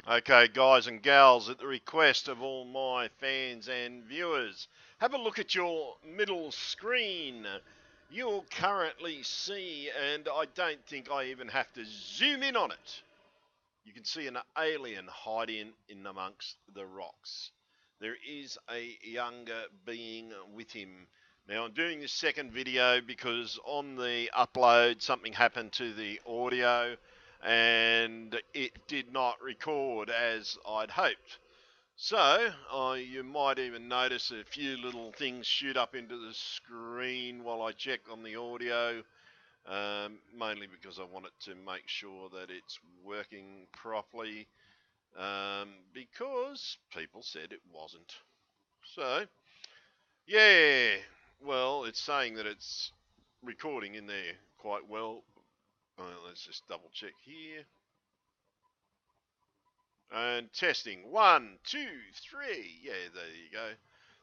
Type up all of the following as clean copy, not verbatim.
Okay, guys and gals, at the request of all my fans and viewers, have a look at your middle screen. You'll currently see, and I don't think I even have to zoom in on it. You can see an alien hiding in amongst the rocks. There is a younger being with him. Now, I'm doing this second video because on the upload, something happened to the audio and it did not record as I'd hoped. So, you might even notice a few little things shoot up into the screen while I check on the audio, mainly because I wanted to make sure that it's working properly, because people said it wasn't. So, yeah, well, it's saying that it's recording in there quite well. Let's just double check here. And testing. 1, 2, 3. Yeah, there you go.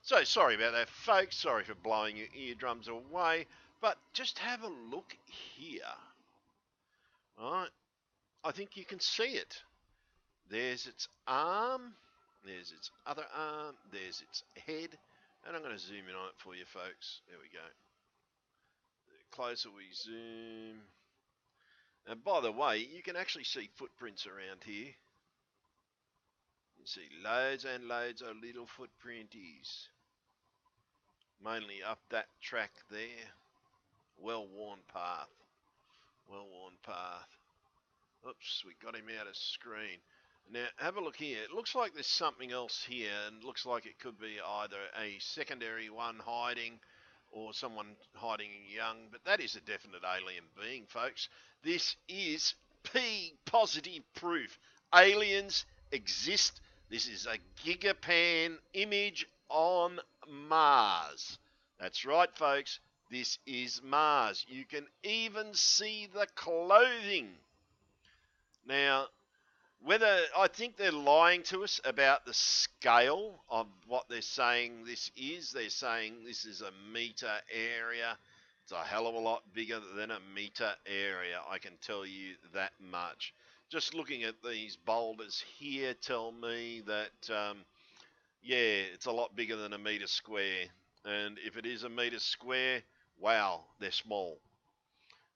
So sorry about that, folks. Sorry for blowing your eardrums away. But just have a look here. All right. I think you can see it. There's its arm. There's its other arm. There's its head. And I'm going to zoom in on it for you, folks. There we go. The closer we zoom. And by the way, you can actually see footprints around here. You can see loads and loads of little footprinties. Mainly up that track there. Well-worn path. Well-worn path. Oops, we got him out of screen. Now, have a look here. It looks like there's something else here, and it looks like it could be either a secondary one hiding or someone hiding young, but that is a definite alien being, folks. This is P positive proof. Aliens exist. This is a gigapan image on Mars. That's right, folks. This is Mars. You can even see the clothing. Now, whether I think they're lying to us about the scale of what they're saying this is. They're saying this is a meter area. It's a hell of a lot bigger than a meter area, I can tell you that much. Just looking at these boulders here tell me that, yeah, it's a lot bigger than a meter square. And if it is a meter square, wow, they're small.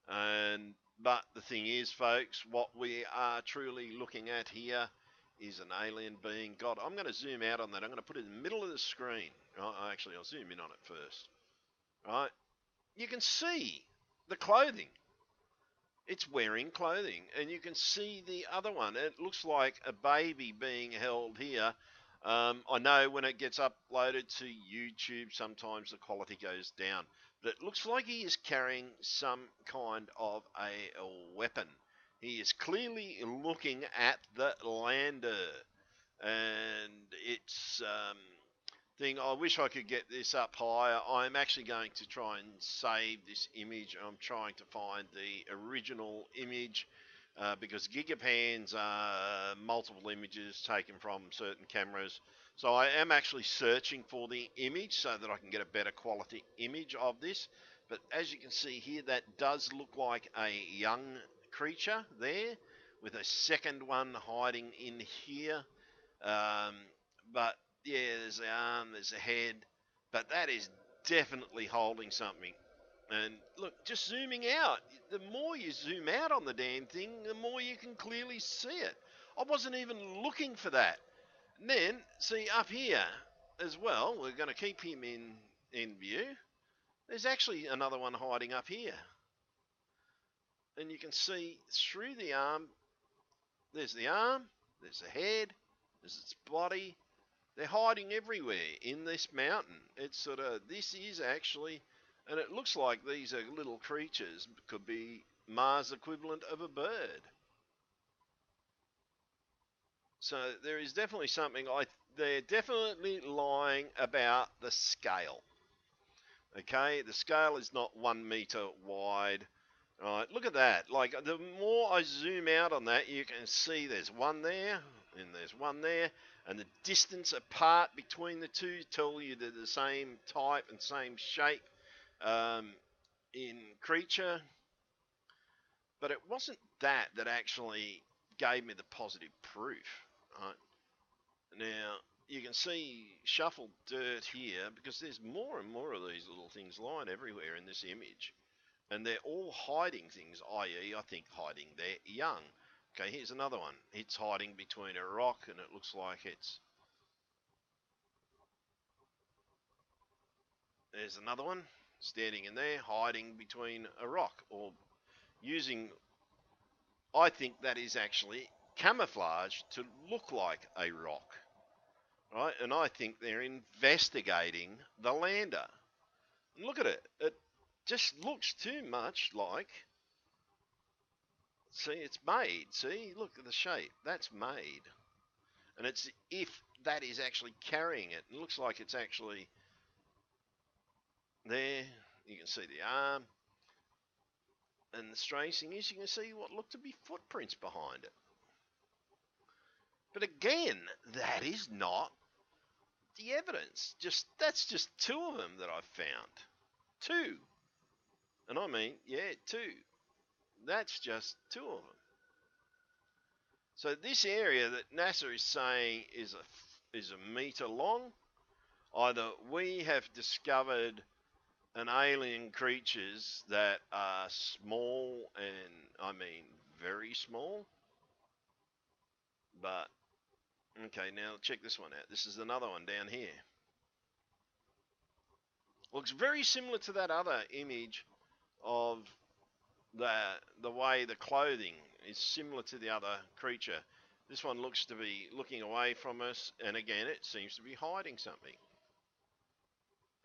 And but the thing is, folks, what we are truly looking at here is an alien being. God, I'm going to zoom out on that. I'm going to put it in the middle of the screen. Right? Actually, I'll zoom in on it first. Right? You can see the clothing. It's wearing clothing, and you can see the other one. It looks like a baby being held here. I know when it gets uploaded to YouTube, sometimes the quality goes down, but it looks like he is carrying some kind of a weapon. He is clearly looking at the lander, and it's thing. I wish I could get this up higher. I'm actually going to try and save this image. I'm trying to find the original image, because gigapans are multiple images taken from certain cameras. So I am actually searching for the image so that I can get a better quality image of this. But as you can see here, that does look like a young creature there, with a second one hiding in here. Um, but yeah, there's the arm, there's the head, but that is definitely holding something. And look, just zooming out, the more you zoom out on the damn thing, the more you can clearly see it. I wasn't even looking for that. And then, see up here as well, we're going to keep him in view. There's actually another one hiding up here. And you can see through the arm, there's the arm, there's the head, there's its body. They're hiding everywhere in this mountain. It's sort of, this is actually, and it looks like these are little creatures, could be Mars equivalent of a bird. So there is definitely something, they're definitely lying about the scale. Okay, the scale is not 1 meter wide. Right, look at that. Like, the more I zoom out on that, you can see there's one there, and there's one there, and the distance apart between the two tell you they're the same type and same shape, in creature. But it wasn't that actually gave me the positive proof. Right? Now, you can see shuffled dirt here because there's more and more of these little things lying everywhere in this image. And they're all hiding things, i.e., I think hiding their young. Okay, here's another one. It's hiding between a rock and it looks like it's... There's another one standing in there, hiding between a rock, or using... I think that is actually camouflage to look like a rock, right? And I think they're investigating the lander. And look at it. It just looks too much like... See, it's made. See, look at the shape. That's made. And it's if that is actually carrying it. It looks like it's actually there. You can see the arm. And the strange thing is you can see what look to be footprints behind it. But again, that is not the evidence. That's just two of them that I've found. Two. And I mean, yeah, two. That's just two of them. So this area that NASA is saying is a meter long, either we have discovered an alien creatures that are small, and I mean very small. But okay, now check this one out. This is another one down here. Looks very similar to that other image of the way the clothing is similar to the other creature. This one looks to be looking away from us, and again, it seems to be hiding something.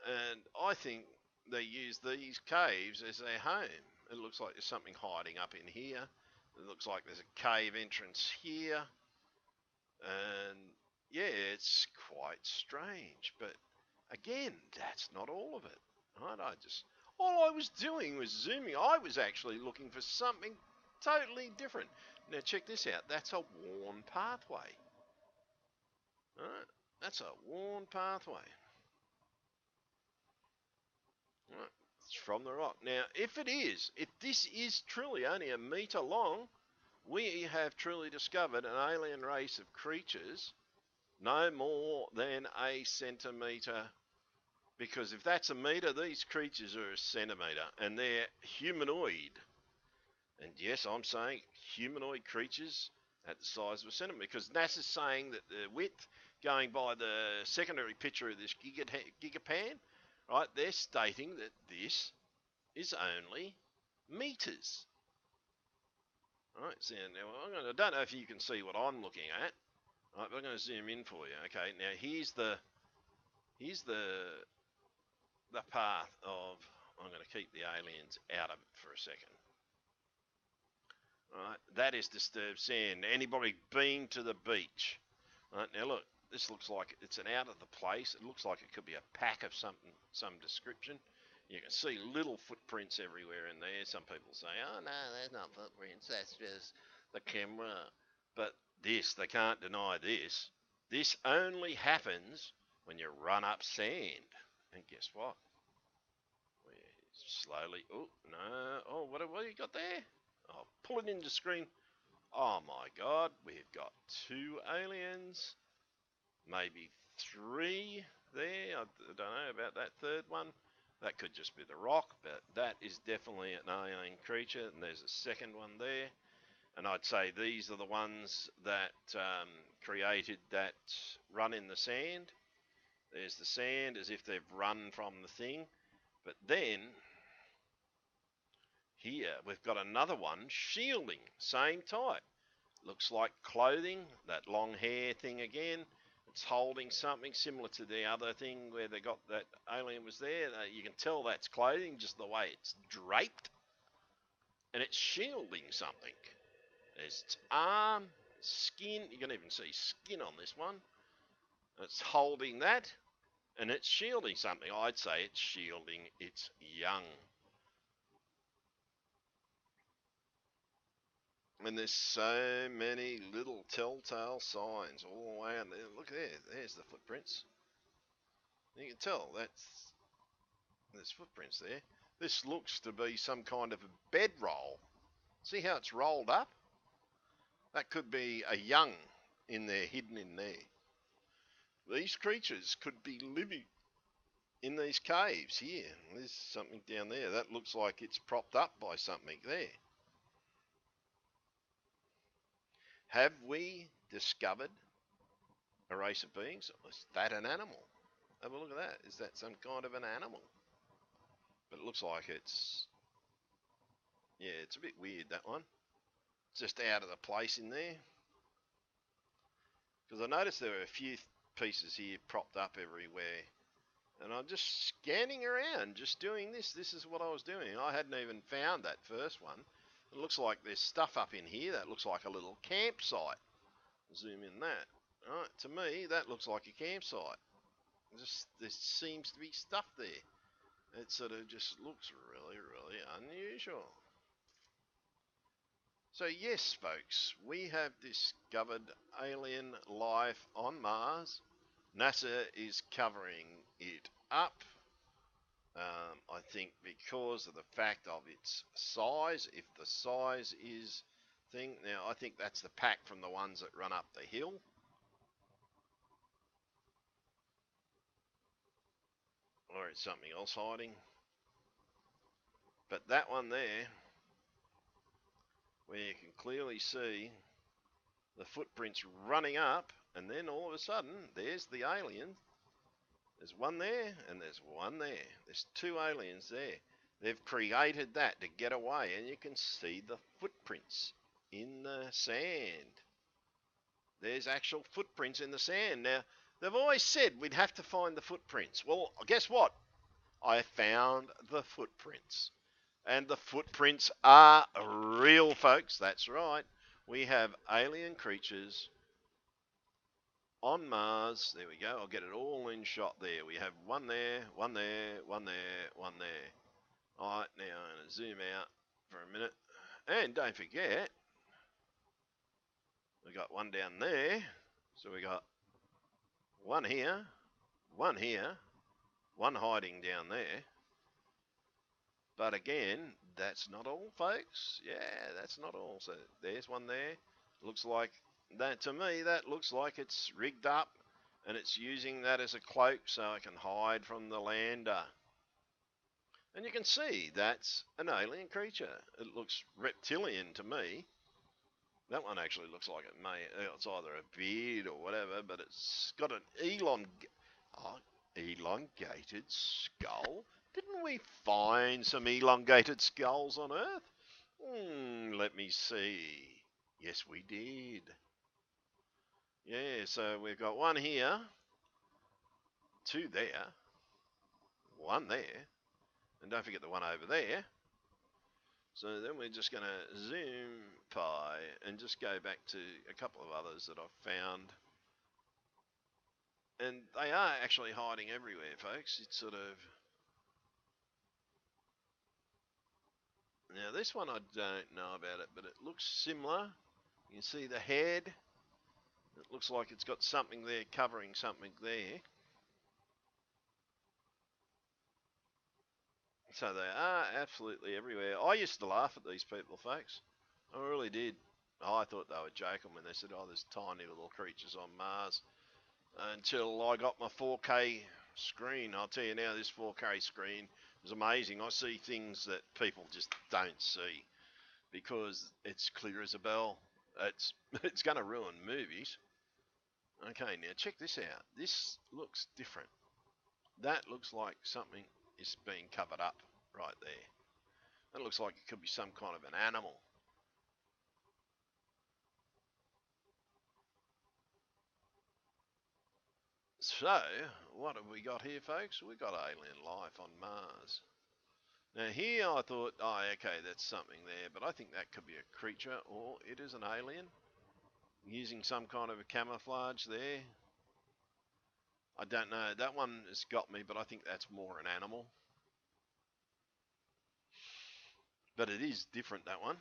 And I think they use these caves as their home. It looks like there's something hiding up in here. It looks like there's a cave entrance here. And yeah, it's quite strange. But again, that's not all of it. Right? All I was doing was zooming. I was actually looking for something totally different. Now check this out. That's a worn pathway. Right? That's a worn pathway. Right. It's from the rock. Now, if this is truly only a metre long, we have truly discovered an alien race of creatures no more than a centimetre. Because if that's a metre, these creatures are a centimetre, and they're humanoid. And yes, I'm saying humanoid creatures at the size of a centimetre, because NASA's saying that the width, going by the secondary picture of this gigapan, right, they're stating that this is only meters. Right, so now I don't know if you can see what I'm looking at. Right, but I'm going to zoom in for you. Okay, now here's the path of. I'm going to keep the aliens out of it for a second. Right, that is disturbed sand. Anybody been to the beach? Right, now look, this looks like it's an out of the place. It looks like it could be a pack of something, some description. You can see little footprints everywhere in there. Some people say, oh no, there's not footprints, that's just the camera. But this, they can't deny this. This only happens when you run up sand. And guess what? We slowly, oh no, oh what have you got there? I'll pull it into screen. Oh my God, we've got two aliens, maybe three there. I don't know about that third one. That could just be the rock, but that is definitely an alien creature. And there's a second one there. And I'd say these are the ones that created that run in the sand. There's the sand as if they've run from the thing. But then here we've got another one shielding, same type. Looks like clothing, that long hair thing again. It's holding something similar to the other thing where they got that alien was there. You can tell that's clothing, just the way it's draped. And it's shielding something. There's its arm, skin. You can even see skin on this one. It's holding that, and it's shielding something. I'd say it's shielding its young. And there's so many little telltale signs all around there. Look there, there's the footprints. You can tell there's footprints there. This looks to be some kind of a bedroll. See how it's rolled up? That could be a young in there, hidden in there. These creatures could be living in these caves here. There's something down there. That looks like it's propped up by something there. Have we discovered a race of beings? Is that an animal? Have a look at that. Is that some kind of an animal? But it looks like it's, yeah, it's a bit weird, that one. It's just out of the place in there. Because I noticed there were a few pieces here propped up everywhere. And I'm just scanning around, just doing this. This is what I was doing. I hadn't even found that first one. It looks like there's stuff up in here that looks like a little campsite. Zoom in that. Right, to me, that looks like a campsite. Just there seems to be stuff there. It sort of just looks really, really unusual. So yes, folks, we have discovered alien life on Mars. NASA is covering it up. I think because of the fact of its size, if the size is thing, now I think that's the pack from the ones that run up the hill. Or it's something else hiding. But that one there, where you can clearly see the footprints running up, and then all of a sudden, there's the alien. There's one there, and there's one there. There's two aliens there. They've created that to get away, and you can see the footprints in the sand. There's actual footprints in the sand. Now, they've always said we'd have to find the footprints. Well, guess what? I found the footprints. And the footprints are real, folks. That's right. We have alien creatures on Mars. There we go. I'll get it all in shot there. We have one there, one there, one there, one there. All right, now I'm going to zoom out for a minute. And don't forget, we got one down there. So we got one here, one here, one hiding down there. But again, that's not all, folks. Yeah, that's not all. So there's one there. Looks like that, to me, that looks like it's rigged up and it's using that as a cloak so I can hide from the lander. And you can see that's an alien creature. It looks reptilian to me. That one actually looks like it's either a beard or whatever, but it's got an elongated skull. Didn't we find some elongated skulls on Earth? Let me see. Yes, we did. Yeah, so we've got one here, two there, one there, and don't forget the one over there. So then we're just going to zoom by and just go back to a couple of others that I've found. And they are actually hiding everywhere, folks. It's sort of... Now this one I don't know about it, but it looks similar. You can see the head. It looks like it's got something there covering something there. So they are absolutely everywhere. I used to laugh at these people, folks. I really did. I thought they were joking when they said, oh, there's tiny little creatures on Mars. Until I got my 4K screen. I'll tell you now, this 4K screen is amazing. I see things that people just don't see because it's clear as a bell. It's going to ruin movies. Okay, now check this out. This looks different. That looks like something is being covered up right there. That looks like it could be some kind of an animal. So, what have we got here, folks? We got alien life on Mars. Now here I thought, oh, okay, that's something there, but I think that could be a creature or it is an alien using some kind of a camouflage there. I don't know. That one has got me, but I think that's more an animal. But it is different, that one.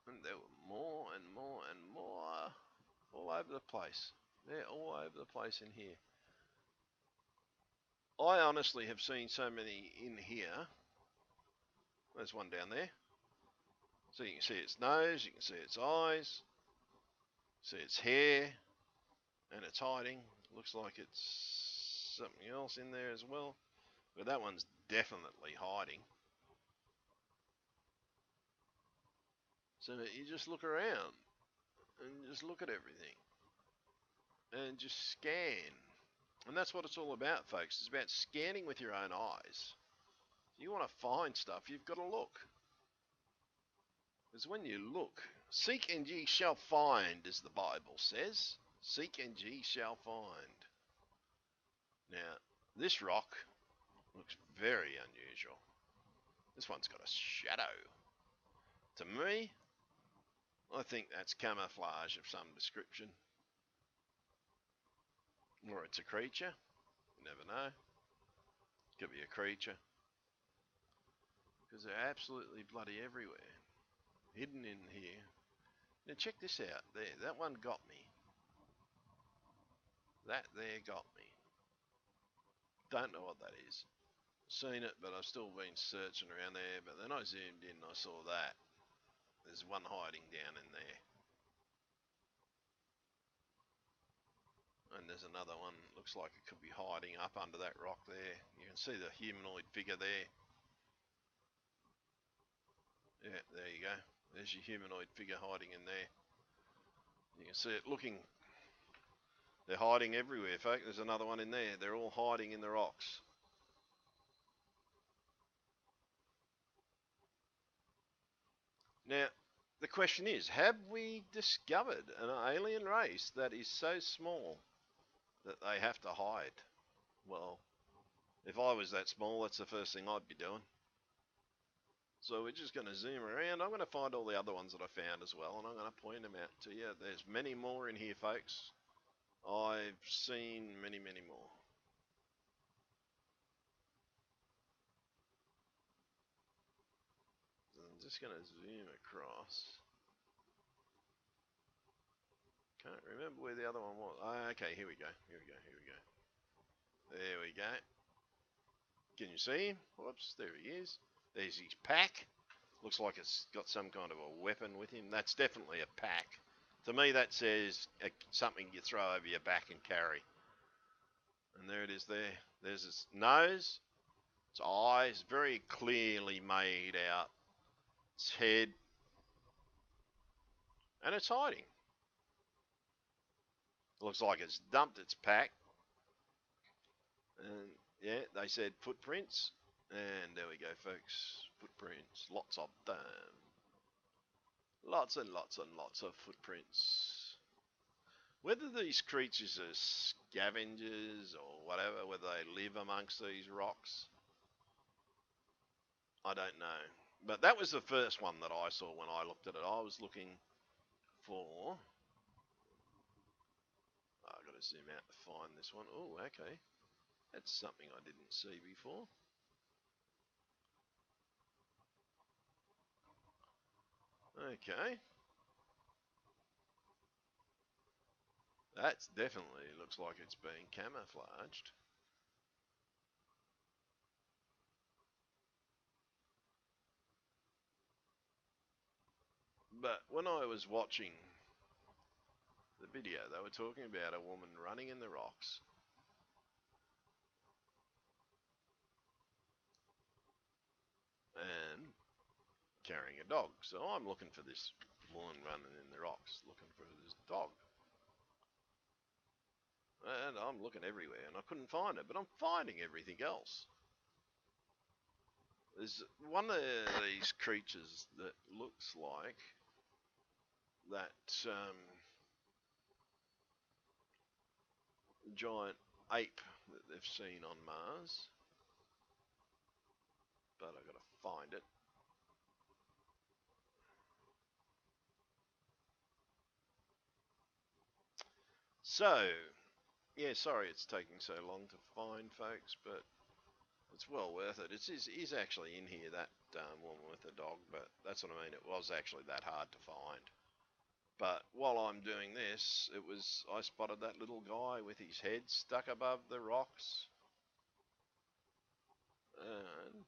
And there were more and more and more all over the place. They're all over the place in here. I honestly have seen so many in here. There's one down there. So you can see its nose, you can see its eyes. See its hair, and it's hiding. Looks like it's something else in there as well. But that one's definitely hiding. So you just look around and just look at everything and just scan. And that's what it's all about, folks. It's about scanning with your own eyes. If you want to find stuff, you've got to look. Because when you look, seek and ye shall find, as the Bible says. Seek and ye shall find. Now, this rock looks very unusual. This one's got a shadow. To me, I think that's camouflage of some description. Or it's a creature. You never know. Could be a creature. Because they're absolutely bloody everywhere. Hidden in here. Now check this out. There, that one got me. That there got me. Don't know what that is. Seen it, but I've still been searching around there. But then I zoomed in and I saw that. There's one hiding down in there. And there's another one. Looks like it could be hiding up under that rock there. You can see the humanoid figure there. Yeah, there you go. There's your humanoid figure hiding in there. You can see it looking. They're hiding everywhere, folks. There's another one in there. They're all hiding in the rocks. Now, the question is, have we discovered an alien race that is so small that they have to hide? Well, if I was that small, that's the first thing I'd be doing. So we're just going to zoom around. I'm going to find all the other ones that I found as well, and I'm going to point them out to you. There's many more in here, folks. I've seen many, many more. I'm just going to zoom across. Can't remember where the other one was. Oh, okay, here we go. Here we go. Here we go. There we go. Can you see him? Whoops, there he is. There's his pack. Looks like it's got some kind of a weapon with him. That's definitely a pack. To me, that says something you throw over your back and carry. And there it is there. There's its nose, its eyes, very clearly made out. Its head. And it's hiding. Looks like it's dumped its pack. And yeah, they said footprints. And there we go, folks. Footprints. Lots of them. Lots and lots and lots of footprints. Whether these creatures are scavengers or whatever, whether they live amongst these rocks, I don't know. But that was the first one that I saw when I looked at it. I was looking for... I've got to zoom out to find this one. Oh, okay. That's something I didn't see before. Okay. That's definitely looks like it's been camouflaged. But when I was watching the video, they were talking about a woman running in the rocks and carrying a dog. So I'm looking for this woman running in the rocks, looking for this dog. And I'm looking everywhere and I couldn't find it, but I'm finding everything else. There's one of these creatures that looks like that giant ape that they've seen on Mars, but I've got to find it. So, yeah, sorry it's taking so long to find, folks, but it's well worth it. It is actually in here, that woman with the dog, but that's what I mean. It was actually that hard to find. But while I'm doing this, I spotted that little guy with his head stuck above the rocks, and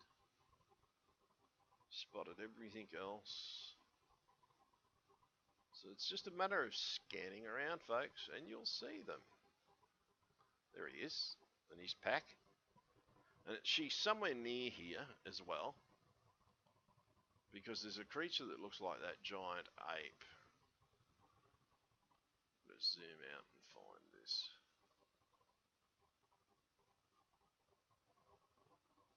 spotted everything else. So it's just a matter of scanning around, folks, and you'll see them. There he is in his pack. And she's somewhere near here as well, because there's a creature that looks like that giant ape. Let's zoom out and find this.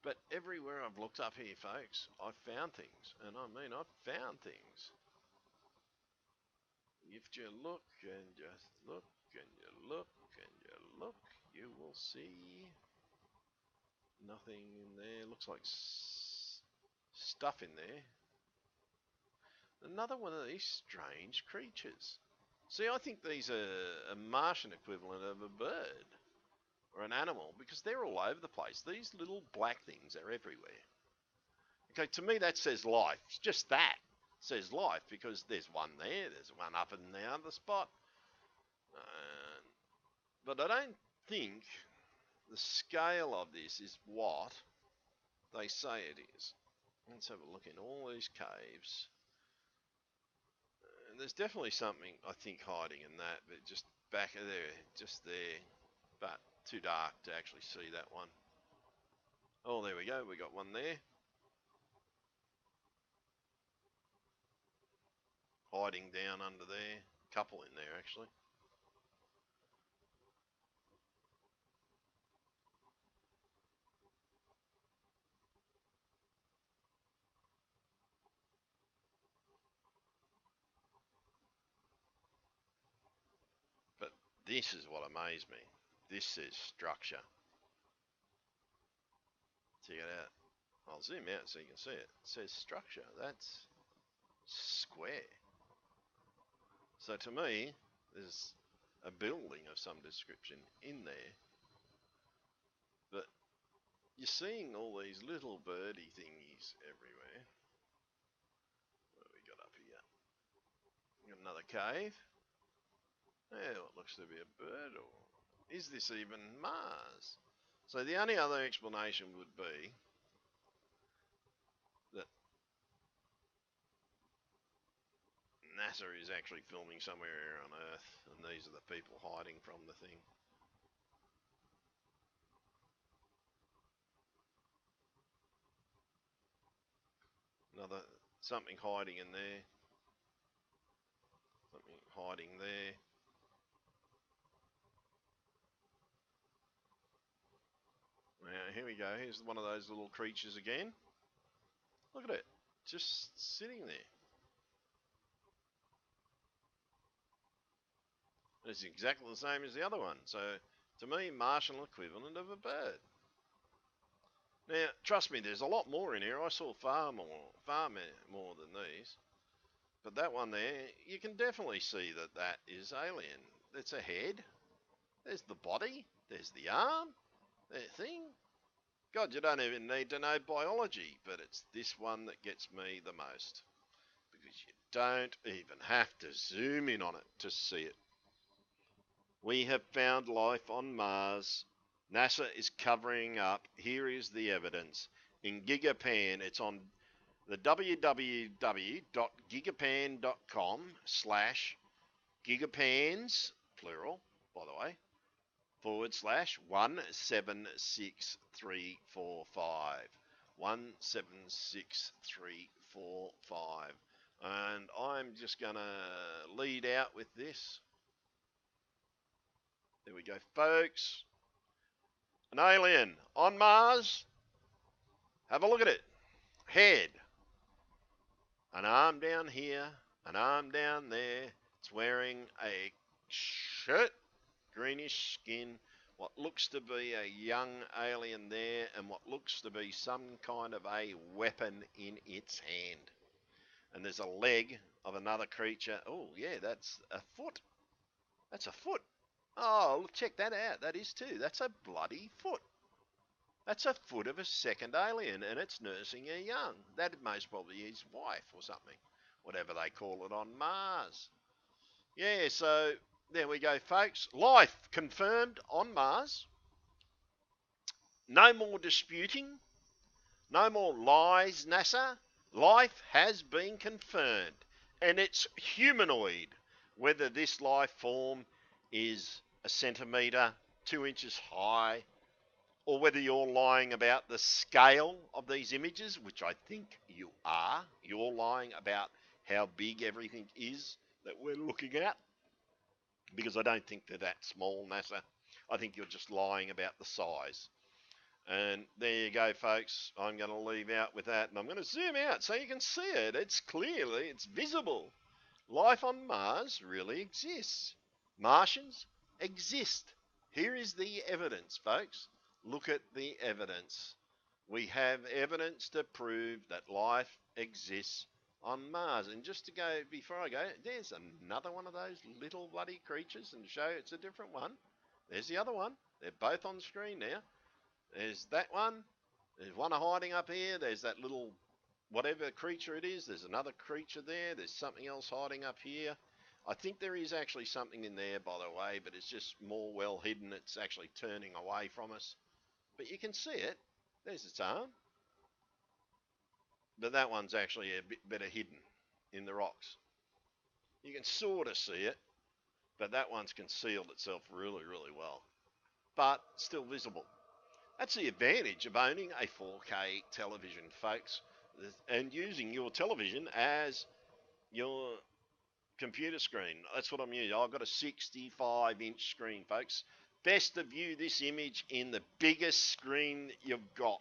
But everywhere I've looked up here, folks, I've found things. And I mean, I've found things. If you look and just look and you look and you look, you will see nothing in there. Looks like stuff in there. Another one of these strange creatures. See, I think these are a Martian equivalent of a bird or an animal, because they're all over the place. These little black things are everywhere. Okay, to me that says life. It's just that says life, because there's one there, there's one up in the other spot. But I don't think the scale of this is what they say it is. Let's have a look in all these caves. And there's definitely something, I think, hiding in that, but just back of there, just there. But too dark to actually see that one. Oh, there we go. We got one there. Hiding down under there. Couple in there, actually. But this is what amazed me. This says structure. Check it out. I'll zoom out so you can see it. It says structure. That's square. So to me, there's a building of some description in there. But you're seeing all these little birdie thingies everywhere. What have we got up here? We got another cave. Yeah, what looks to be a bird, or is this even Mars? So the only other explanation would be that NASA is actually filming somewhere on Earth, and these are the people hiding from the thing. Another something hiding in there. Something hiding there. Now, here we go. Here's one of those little creatures again. Look at it. Just sitting there. It's exactly the same as the other one. So, to me, Martian equivalent of a bird. Now, trust me, there's a lot more in here. I saw far more than these. But that one there, you can definitely see that that is alien. It's a head. There's the body. There's the arm. The thing. God, you don't even need to know biology, but it's this one that gets me the most. Because you don't even have to zoom in on it to see it. We have found life on Mars. NASA is covering up. Here is the evidence. In Gigapan, it's on the www.gigapan.com/gigapans, plural, by the way, /176345. 176345. And I'm just going to lead out with this. There we go, folks. An alien on Mars. Have a look at it. Head. An arm down here. An arm down there. It's wearing a shirt. Greenish skin. What looks to be a young alien there. And what looks to be some kind of a weapon in its hand. And there's a leg of another creature. Oh, yeah, that's a foot. That's a foot. Oh, check that out. That is too. That's a bloody foot. That's a foot of a second alien, and it's nursing a young. That most probably his wife or something. Whatever they call it on Mars. Yeah, so there we go, folks. Life confirmed on Mars. No more disputing. No more lies, NASA. Life has been confirmed, and it's humanoid. Whether this life form is a centimetre, 2 inches high, or whether you're lying about the scale of these images, which I think you are. You're lying about how big everything is that we're looking at, because I don't think they're that small, NASA. I think you're just lying about the size. And there you go, folks. I'm going to leave out with that, and I'm going to zoom out so you can see it. It's visible. Life on Mars really exists. Martians exist. Here is the evidence, folks. Look at the evidence. We have evidence to prove that life exists on Mars. And just to go, before I go, there's another one of those little bloody creatures, and to show it's a different one. There's the other one. They're both on screen now. There's that one. There's one hiding up here. There's that little whatever creature it is. There's another creature there. There's something else hiding up here. I think there is actually something in there, by the way, but it's just more well hidden. It's actually turning away from us. But you can see it. There's its arm. But that one's actually a bit better hidden in the rocks. You can sort of see it, but that one's concealed itself really, really well. But still visible. That's the advantage of owning a 4K television, folks, and using your television as your computer screen. That's what I'm using. I've got a 65-inch screen, folks. Best to view this image in the biggest screen you've got,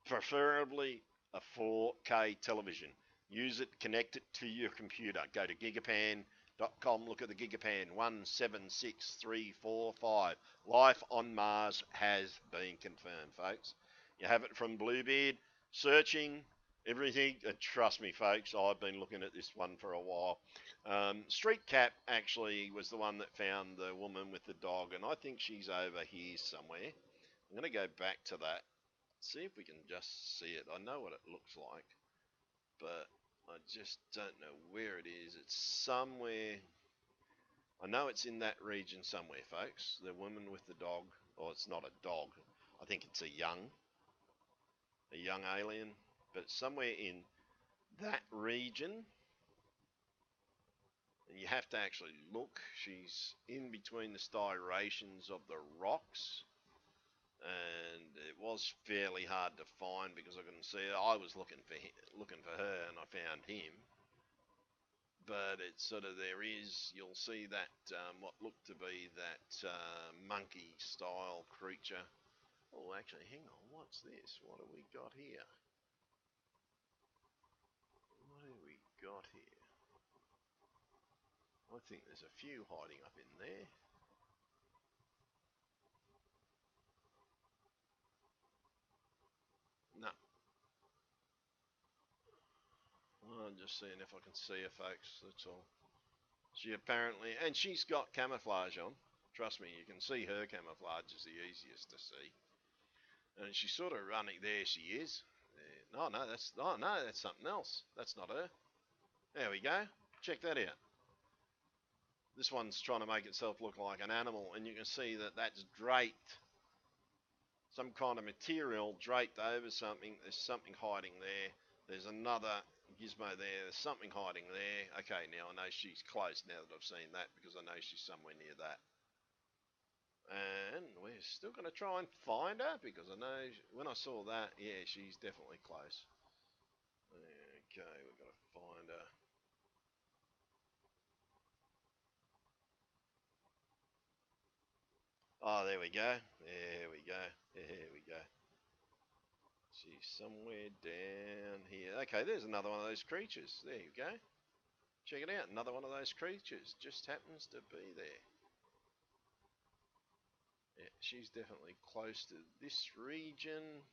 preferably a 4K television. Use it, connect it to your computer. Go to gigapan.com, look at the Gigapan 176345. Life on Mars has been confirmed, folks. You have it from Bluebeard, searching everything. And trust me, folks, I've been looking at this one for a while. Street Cat actually was the one that found the woman with the dog, and I think she's over here somewhere. I'm going to go back to that, see if we can just see it. I know what it looks like, but I just don't know where it is. It's somewhere. I know it's in that region somewhere, folks. The woman with the dog, or it's not a dog. I think it's a young alien, but it's somewhere in that region. And you have to actually look. She's in between the striations of the rocks, and it was fairly hard to find because I couldn't see her. I was looking for her, and I found him. But it's sort of, you'll see that what looked to be that monkey style creature. Oh, actually, hang on. What's this? What have we got here? What have we got here? I think there's a few hiding up in there. No. Well, I'm just seeing if I can see her, folks. That's all. She apparently, and she's got camouflage on. Trust me, you can see her camouflage is the easiest to see. And she's sort of running. There she is. No, no, that's something else. That's not her. There we go. Check that out. This one's trying to make itself look like an animal, and you can see that that's draped. Some kind of material draped over something. There's something hiding there. There's another gizmo there. There's something hiding there. Okay, now I know she's close now that I've seen that, because I know she's somewhere near that. And we're still going to try and find her, because I know when I saw that, yeah, she's definitely close. Okay, we've got to find her. Oh, there we go. There we go. There we go. She's somewhere down here. Okay, there's another one of those creatures. There you go. Check it out. Another one of those creatures just happens to be there. Yeah, she's definitely close to this region.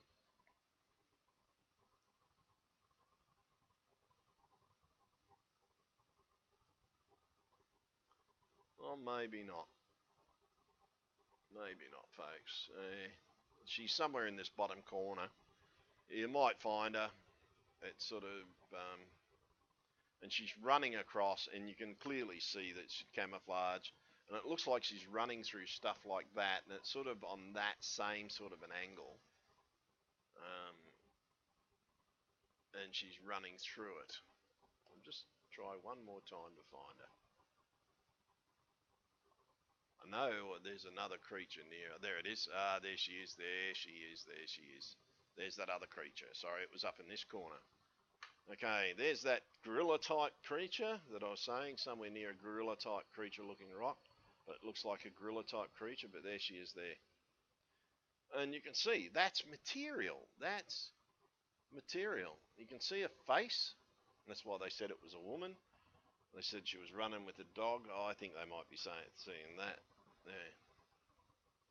Or maybe not. Maybe not, folks. She's somewhere in this bottom corner. You might find her. It's sort of, and she's running across, and you can clearly see that she's camouflage. And it looks like she's running through stuff like that, and it's sort of on that same sort of an angle. Um, and she's running through it. I'll just try one more time to find her. no, there's another creature near. There it is. Ah, there she is. There she is. There she is. There's that other creature. Sorry, it was up in this corner. Okay, there's that gorilla type creature that I was saying, somewhere near a gorilla type creature looking rock. But it looks like a gorilla type creature, but there she is there. And you can see that's material. That's material. You can see a face. That's why they said it was a woman. They said she was running with a dog. Oh, I think they might be seeing that. Yeah.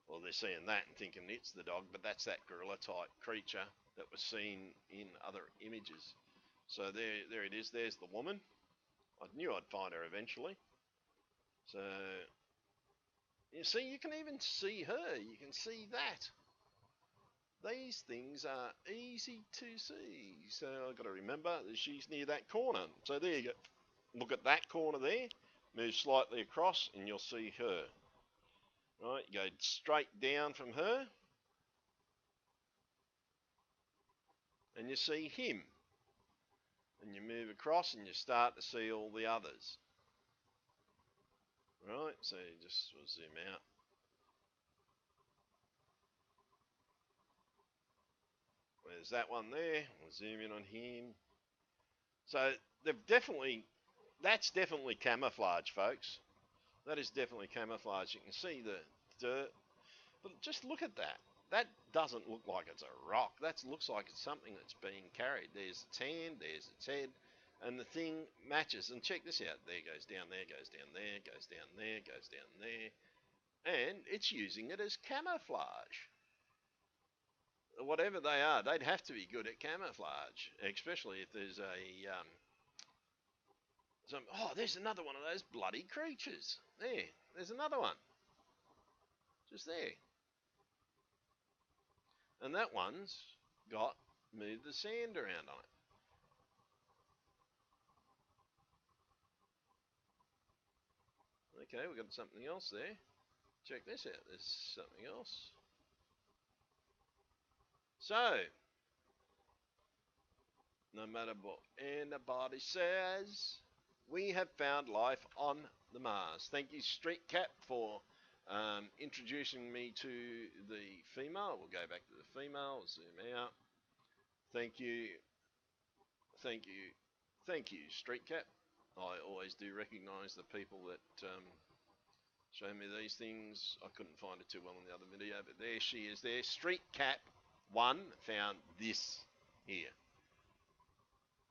Well, they're seeing that and thinking it's the dog, but that's that gorilla type creature that was seen in other images. So there it is. There's the woman. I knew I'd find her eventually. So you see, you can even see her. You can see that. These things are easy to see. So I've got to remember that she's near that corner. So there you go. Look at that corner there. Move slightly across and you'll see her. Right, you go straight down from her and you see him. And you move across and you start to see all the others. Right, so you just zoom out. There's that one there. We'll zoom in on him. So that's definitely camouflage, folks. That is definitely camouflage. You can see the dirt, but just look at that. That doesn't look like it's a rock. That looks like it's something that's being carried. There's its hand, there's its head, and the thing matches. And check this out. There goes down there, goes down there, goes down there, goes down there. And it's using it as camouflage. Whatever they are, they'd have to be good at camouflage, especially if there's oh, there's another one of those bloody creatures. There's another one. Just there. And that one's got moved the sand around on it. Okay, we've got something else there. Check this out. There's something else. So, no matter what anybody says, we have found life on the Mars. Thank you, Street Cat, for introducing me to the female. We'll go back to the female, zoom out. Thank you, thank you, thank you, Street Cat. I always do recognise the people that show me these things. I couldn't find it too well in the other video, but there she is there. Street Cat 1 found this here.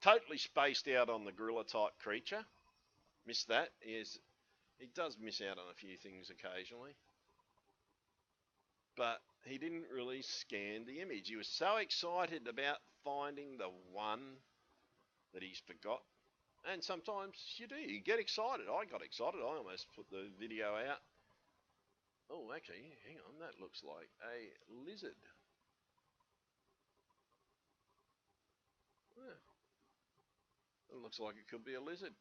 Totally spaced out on the gorilla type creature. Missed that. He does miss out on a few things occasionally. But he didn't really scan the image. He was so excited about finding the one that he's forgot. And sometimes you do. You get excited. I got excited. I almost put the video out. Oh, actually, hang on. That looks like a lizard. Yeah, it looks like it could be a lizard.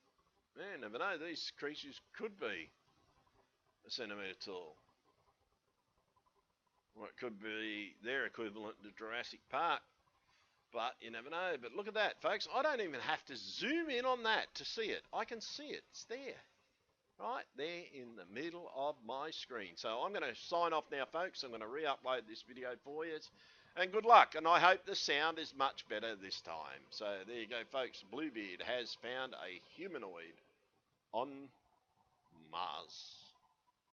Man, never know. These creatures could be a centimetre tall. Or it could be their equivalent to Jurassic Park. But you never know. But look at that, folks. I don't even have to zoom in on that to see it. I can see it. It's there. Right there in the middle of my screen. So I'm going to sign off now, folks. I'm going to re-upload this video for you. And good luck. And I hope the sound is much better this time. So there you go, folks. Bluebeard has found a humanoid on